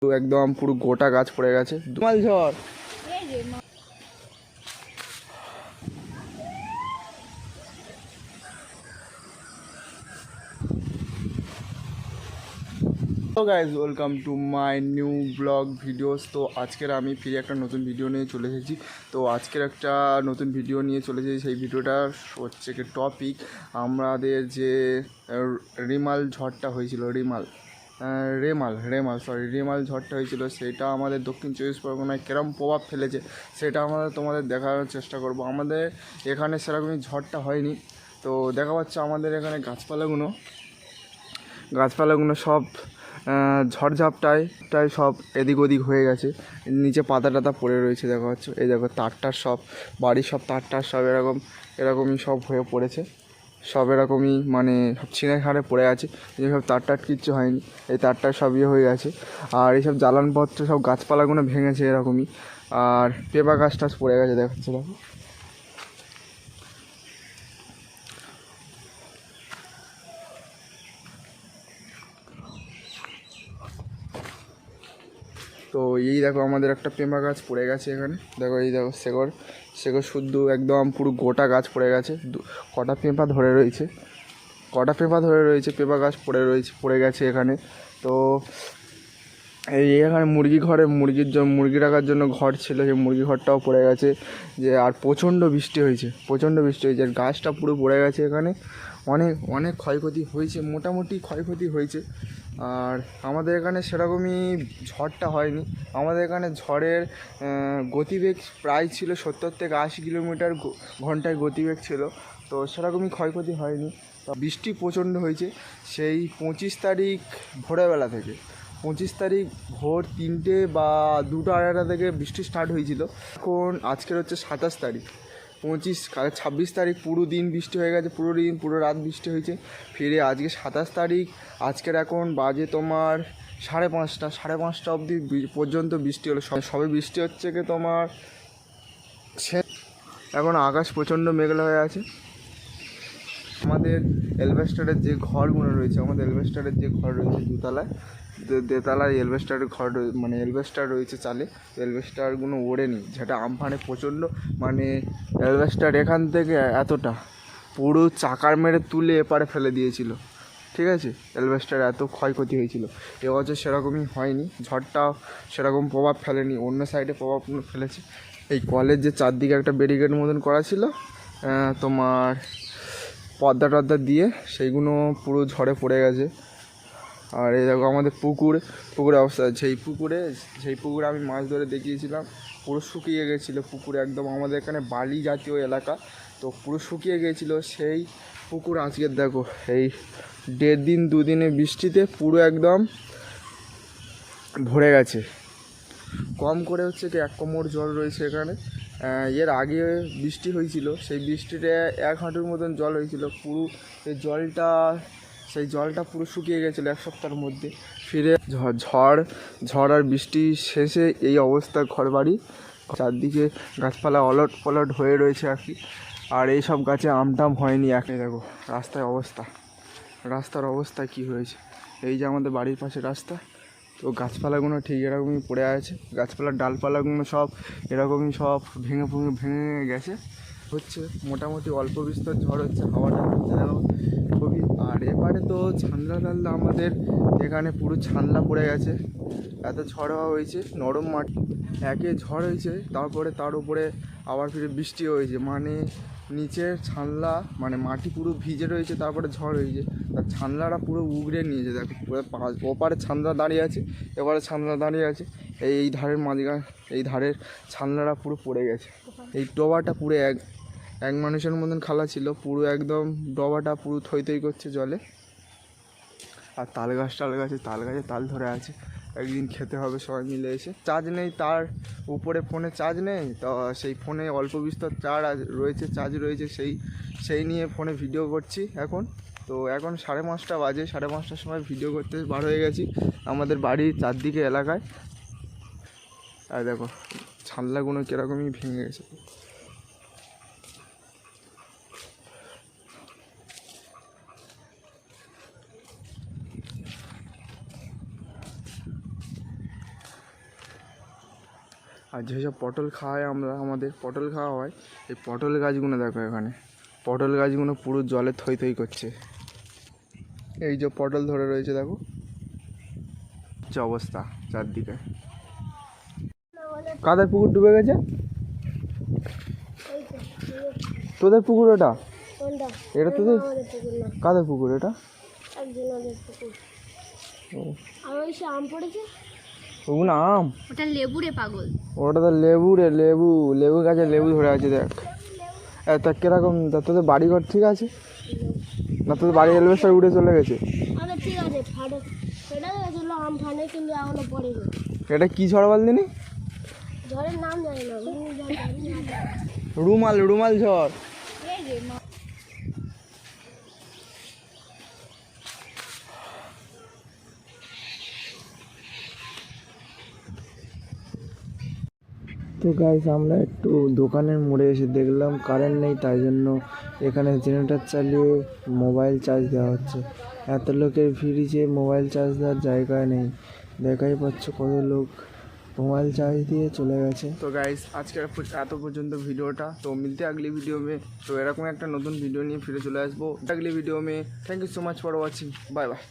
একদম পুরো গোটা গাছ পড়ে গেছে, দুমাল ঝড়। তো guys welcome to my new blog videos. তো আজকের আমি ফিরে একটা নতুন ভিডিও নিয়ে চলে এসেছি। তো আজকের একটা নতুন ভিডিও নিয়ে চলে এসেছি। সেই ভিডিওটা হচ্ছে কি টপিক আমাদের যে রিমাল ঝড়টা হয়েছিল, রেমাল ঝড়টা হয়েছিল, সেটা আমাদের দক্ষিণ চব্বিশ পরগনায় কীরকম প্রভাব ফেলেছে সেটা তোমাদের দেখানোর চেষ্টা করব। আমাদের এখানে সেরকমই ঝড়টা হয়নি, তো দেখা পাচ্ছে আমাদের এখানে গাছপালাগুলো সব ঝড়ঝাপটায় সব এদিক ওদিক হয়ে গেছে, নিচে পাতা টাতা পড়ে রয়েছে দেখা যাচ্ছে। এই দেখো তারটার সব বাড়ির সব তারটার সব এরকমই সব হয়ে পড়েছে, সব এরকমই মানে সব ছিঁড়ে খাড়ে পড়ে আছে। এইসব তারটার কিচ্ছু হয়নি, এই তারটার সব হয়ে গেছে। আর এইসব জ্বালানপত্র সব গাছপালাগুলো ভেঙেছে এরকমই। আর পেঁপা গাছ টাছ পড়ে গেছে দেখাচ্ছে দেখো। তো এই দেখো আমাদের একটা পেঁপা গাছ পড়ে গেছে এখানে, দেখো এই দেখো শেকড় শুদ্ধ একদম পুরো গোটা গাছ পড়ে গেছে। কটা পেঁপা ধরে রয়েছে, পেঁপা গাছ পড়ে গেছে এখানে। তো এখানে মুরগি রাখার জন্য ঘর ছিল, সেই মুরগি ঘরটাও পড়ে গেছে। যে আর প্রচণ্ড বৃষ্টি হয়েছে, আর গাছটা পুরো পড়ে গেছে এখানে। অনেক ক্ষয়ক্ষতি হয়েছে, মোটামুটি ক্ষয়ক্ষতি হয়েছে। আর আমাদের এখানে সেরকমই ঝড়টা হয়নি। আমাদের এখানে ঝড়ের গতিবেগ প্রায় ছিল 70 থেকে 80 কিলোমিটার ঘন্টায় গতিবেগ ছিল, তো সেরকমই ক্ষয়ক্ষতি হয়নি। বৃষ্টি প্রচণ্ড হয়েছে সেই 25 তারিখ ভোরবেলা থেকে। 25 তারিখ ভোর 3টে বা 2টা 2:30 থেকে বৃষ্টি স্টার্ট হয়েছিল। এখন আজকের হচ্ছে 27 তারিখ, 26 তারিখ পুরো দিন বৃষ্টি হয়ে গেছে, পুরো রাত বৃষ্টি হয়েছে। ফিরে আজকে 27 তারিখ, আজকের এখন বাজে তোমার 5:30 অবধি পর্যন্ত বৃষ্টি হলো। সবে বৃষ্টি হচ্ছে কি তোমার এখন আকাশ প্রচণ্ড মেঘলা হয়ে আছে। আমাদের এলভেস্টারের যে ঘরগুলো রয়েছে, দোতলায় এলভেস্টারের ঘর মানে এলভেস্টার রয়েছে চালে, এলভেস্টারগুলো ওড়েনি, যেটা আমফানে প্রচণ্ড মানে এলভেস্টার এখান থেকে এতটা পুরো চাকার মেরে তুলে এপারে ফেলে দিয়েছিল, ঠিক আছে। এলভেস্টার এত ক্ষয়ক্ষতি হয়েছিল। এবছর সেরকমই হয়নি, ঝড়টা সেরকম প্রভাব ফেলেনি, অন্য সাইডে প্রভাব ফেলেছে। এই কলের যে চারদিকে একটা ব্যারিকেড মতন করা ছিল তোমার পর্দা টর্দা দিয়ে, সেইগুলো পুরো ঝড়ে পড়ে গেছে। আর এই দেখো আমাদের পুকুরে অবস্থা, সেই পুকুরে আমি মাছ ধরে দেখিয়েছিলাম, পুরো শুকিয়ে গেছিলো পুকুরে একদম। আমাদের এখানে বালি জাতীয় এলাকা, তো পুরো শুকিয়ে গিয়েছিলো সেই পুকুর। আজকের দেখো এই 1.5 দিন 2 দিনে বৃষ্টিতে পুরো একদম ভরে গেছে। কম করে হচ্ছে কি 1 কোমর জল রয়েছে এখানে। এর আগে বৃষ্টি হয়েছিল, সেই বৃষ্টিতে 1 হাঁটুর মতন জল হয়েছিল। পুরো সেই জলটা পুরো শুকিয়ে গেছিলো 1 সপ্তাহের মধ্যে। ফিরে ঝড় আর বৃষ্টি শেষে এই অবস্থা ঘরবাড়ি, চারদিকে গাছপালা অলট পলট হয়ে রয়েছে আর কি। আর এই সব গাছে আমটাম হয়নি। একে দেখো রাস্তার অবস্থা কি হয়েছে। এই যে আমাদের বাড়ির পাশে রাস্তা, তো গাছপালাগুলো ঠিক এরকমই পড়ে আছে, গাছপালার ডালপালাগুলো সব এরকমই সব ভেঙে গেছে। হচ্ছে মোটামুটি অল্প বিস্তর ঝড় হচ্ছে, হাওয়াটা হচ্ছে দেখো খুবই। আর এবারে তো ছান্দা আমাদের এখানে পুরো ছান্দা পড়ে গেছে, এত ঝড় হওয়া হয়েছে। নরম মাটি, একে ঝড় হয়েছে, তারপরে তার উপরে আবার ফিরে বৃষ্টিও হয়েছে, মানে নিচের ছানলা মানে মাটি পুরো ভিজে রয়েছে, তারপরে ঝড় হয়েছে, তার ছানলাটা পুরো উগড়ে নিয়েছে। দেখো পুরো ওপারে ছানলা দাঁড়িয়ে আছে, এবারে ছানলা দাঁড়িয়ে আছে, এই ধারের মাঝখানে এই ধারের ছানলাটা পুরো পড়ে গেছে। এই ডোবাটা পুরো এক মানুষের মতন খালা ছিল, পুরো একদম ডবাটা পুরো থই করছে জলে। আর তাল গাছে তাল ধরে আছে, একদিন খেতে হবে সবাই মিলে এসে। চার্জ নেই, তার উপরে ফোনে চার্জ নেই, তো সেই ফোনে অল্প বিস্তর চার্জ রয়েছে, সেই নিয়ে ফোনে ভিডিও করছি এখন। তো এখন 5:30 বাজে, 5:30টার সময় ভিডিও করতে বার হয়ে গেছি আমাদের বাড়ির চারদিকে এলাকায়। আর দেখো ছানলাগুলো কীরকমই ভেঙে গেছে। আর যেসব পটল খাওয়াই আমরা, আমাদের পটল খাওয়া হয়, এই পটল গাছগুলো দেখো এখানে, পটল গাছগুলো পুরো জলে থই থই করছে। এই যে পটল ধরে রয়েছে দেখো, যে অবস্থা চারদিকে। কাদের পুকুর ডুবে গেছে? তোদের পুকুর ওটা? এটা তোদের? কাদের পুকুর এটা? আম পড়েছে, ওগুলো আম? ওটা লেবু রে পাগল, ওটা তো লেবু রে, লেবু, লেবু গাছে লেবু ধরে আছে দেখ। তা কিরকম, তা তোদের বাড়িঘর ঠিক আছে না? তোদের বাড়ি এলভেস্টার উড়ে চলে গেছে? ঠিক আছে, সেটা গেছিলো আম ফানে, কিন্তু এখনো পড়েনি। এটা কি ঝড় বলদিনি? ঝড়ের নাম জানি না। রুমাল, রুমাল ঝড়। তো গাইস, আমরা একটু দোকানের মোড়ে এসে দেখলাম কারেন্ট নেই, তাই জন্য এখানে জেনারেটর চালিয়ে মোবাইল চার্জ দেওয়া হচ্ছে। এত লোকের ভিড় যে মোবাইল চার্জ দেওয়ার জায়গায় নেই, দেখাই পাচ্ছ কত লোক মোবাইল চার্জ দিয়ে চলে গেছে। তো গাইস, আজকে এত পর্যন্ত ভিডিওটা। তো মিলতে আগলি ভিডিও মে, তো এরকম একটা নতুন ভিডিও নিয়ে ফিরে চলে আসবো আগলি ভিডিও মে। Thank you so much for watching, bye by.